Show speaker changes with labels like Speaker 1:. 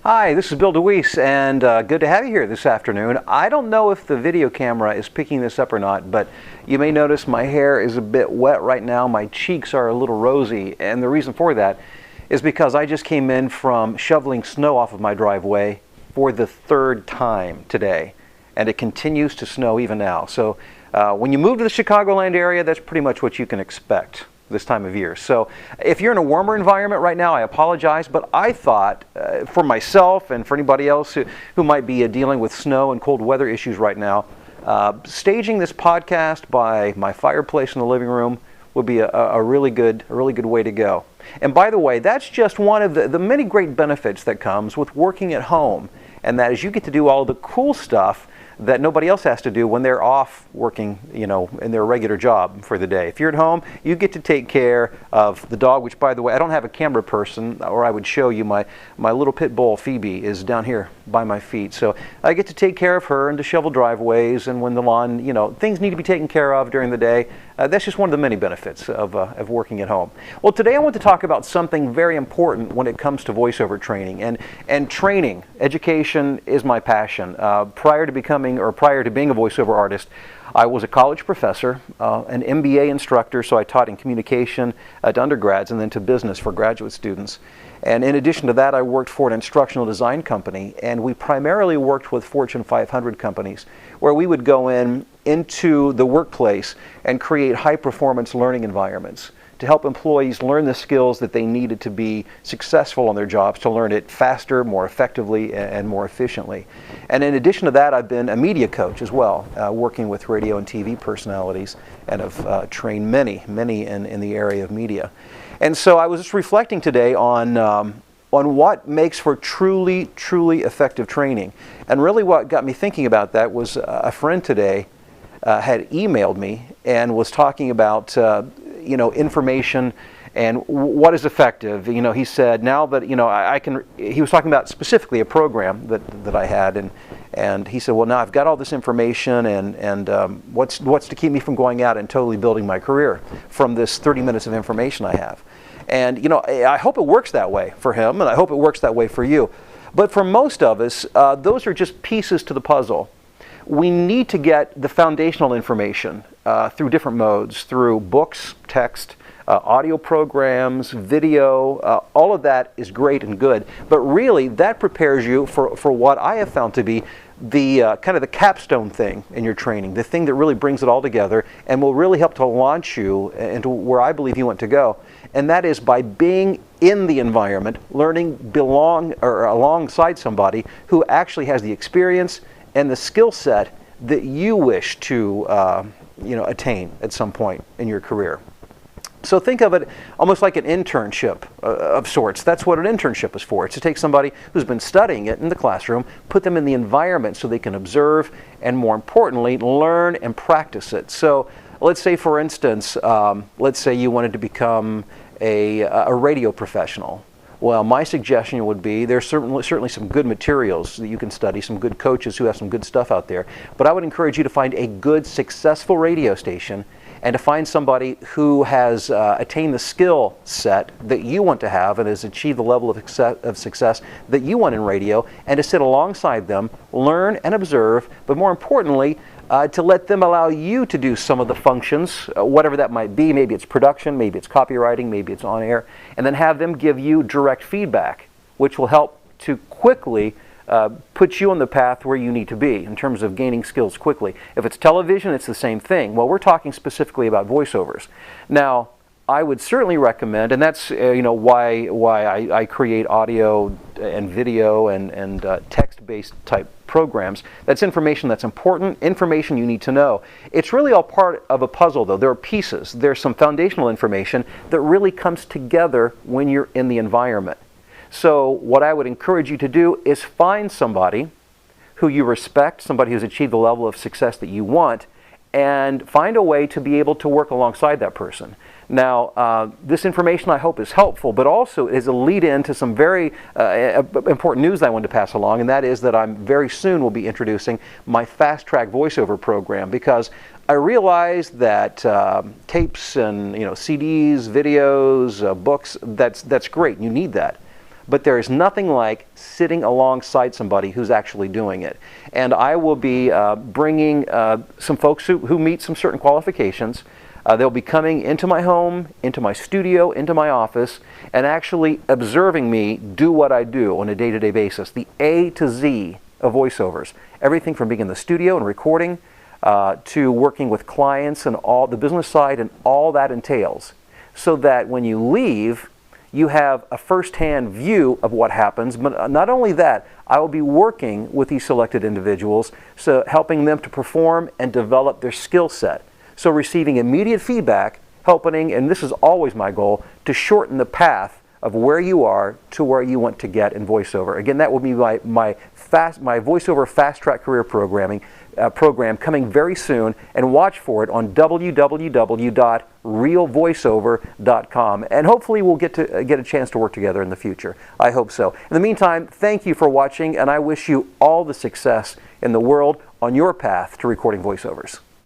Speaker 1: Hi, this is Bill DeWeese, and good to have you here this afternoon. I don't know if the video camera is picking this up or not, but you may notice my hair is a bit wet right now. My cheeks are a little rosy, and the reason for that is because I just came in from shoveling snow off of my driveway for the third time today, and it continues to snow even now. So when you move to the Chicagoland area, that's pretty much what you can expect this time of year. So if you're in a warmer environment right now, I apologize, but I thought for myself and for anybody else who might be dealing with snow and cold weather issues right now, staging this podcast by my fireplace in the living room would be a really good way to go. And by the way, that's just one of the many great benefits that comes with working at home, and that is you get to do all the cool stuff that nobody else has to do when they're off working, in their regular job for the day. If you're at home, you get to take care of the dog, which, by the way, I don't have a camera person, or I would show you my little pit bull, Phoebe, is down here by my feet. So I get to take care of her and to shovel driveways, and when the lawn, things need to be taken care of during the day. That's just one of the many benefits of working at home. Well, today I want to talk about something very important when it comes to voiceover training. And training, education is my passion. Prior to being a voiceover artist, I was a college professor, an MBA instructor, so I taught in communication to undergrads and then to business for graduate students. And in addition to that, I worked for an instructional design company, and we primarily worked with Fortune 500 companies, where we would go into the workplace and create high-performance learning environments to help employees learn the skills that they needed to be successful on their jobs, to learn it faster, more effectively, and more efficiently. And in addition to that, I've been a media coach as well, working with radio and TV personalities, and have trained many in the area of media. And so I was just reflecting today on what makes for truly effective training. And really what got me thinking about that was a friend today had emailed me and was talking about information and what is effective. He said now that I can. He was talking about specifically a program that I had, and he said, well, now I've got all this information, and what's to keep me from going out and totally building my career from this 30 minutes of information I have. And I hope it works that way for him, and I hope it works that way for you. But for most of us, those are just pieces to the puzzle. We need to get the foundational information through different modes, through books, text, audio programs, video. All of that is great and good, but really that prepares you for what I have found to be the kind of the capstone thing in your training, the thing that really brings it all together and will really help to launch you into where I believe you want to go. And that is by being in the environment, learning alongside somebody who actually has the experience and the skill set that you wish to attain at some point in your career. So think of it almost like an internship of sorts. That's what an internship is for. It's to take somebody who's been studying it in the classroom, put them in the environment so they can observe and, more importantly, learn and practice it. So let's say, for instance, let's say you wanted to become a radio professional. Well, my suggestion would be there's certainly some good materials that you can study, some good coaches who have some good stuff out there. But I would encourage you to find a good, successful radio station and to find somebody who has attained the skill set that you want to have and has achieved the level of success that you want in radio, and to sit alongside them, learn and observe, but more importantly, to let them allow you to do some of the functions, whatever that might be. Maybe it's production, maybe it's copywriting, maybe it's on air, and then have them give you direct feedback, which will help to quickly put you on the path where you need to be in terms of gaining skills quickly. If it's television, it's the same thing. Well, we're talking specifically about voiceovers. Now, I would certainly recommend, and that's why I create audio and video and text-based type programs. That's information that's important, information you need to know. It's really all part of a puzzle, though. There are pieces. There's some foundational information that really comes together when you're in the environment. So what I would encourage you to do is find somebody who you respect, somebody who's achieved the level of success that you want, and find a way to be able to work alongside that person. Now, this information I hope is helpful, but also is a lead-in to some very important news I wanted to pass along, and that is that I'm very soon will be introducing my Fast Track voiceover program, because I realize that tapes and CDs, videos, books, that's great. You need that. but there is nothing like sitting alongside somebody who's actually doing it. And I will be bringing some folks who meet some certain qualifications. They'll be coming into my home, into my studio, into my office, and actually observing me do what I do on a day-to-day basis. The A to Z of voiceovers. Everything from being in the studio and recording to working with clients and all the business side and all that entails. So that when you leave, you have a first-hand view of what happens. But not only that, I will be working with these selected individuals, so helping them to perform and develop their skill set. So receiving immediate feedback, helping, and this is always my goal, to shorten the path of where you are to where you want to get in voiceover. Again, that will be my voiceover fast track career program coming very soon, and watch for it on www.realvoiceover.com. And hopefully we'll get a chance to work together in the future. I hope so. In the meantime, thank you for watching, and I wish you all the success in the world on your path to recording voiceovers.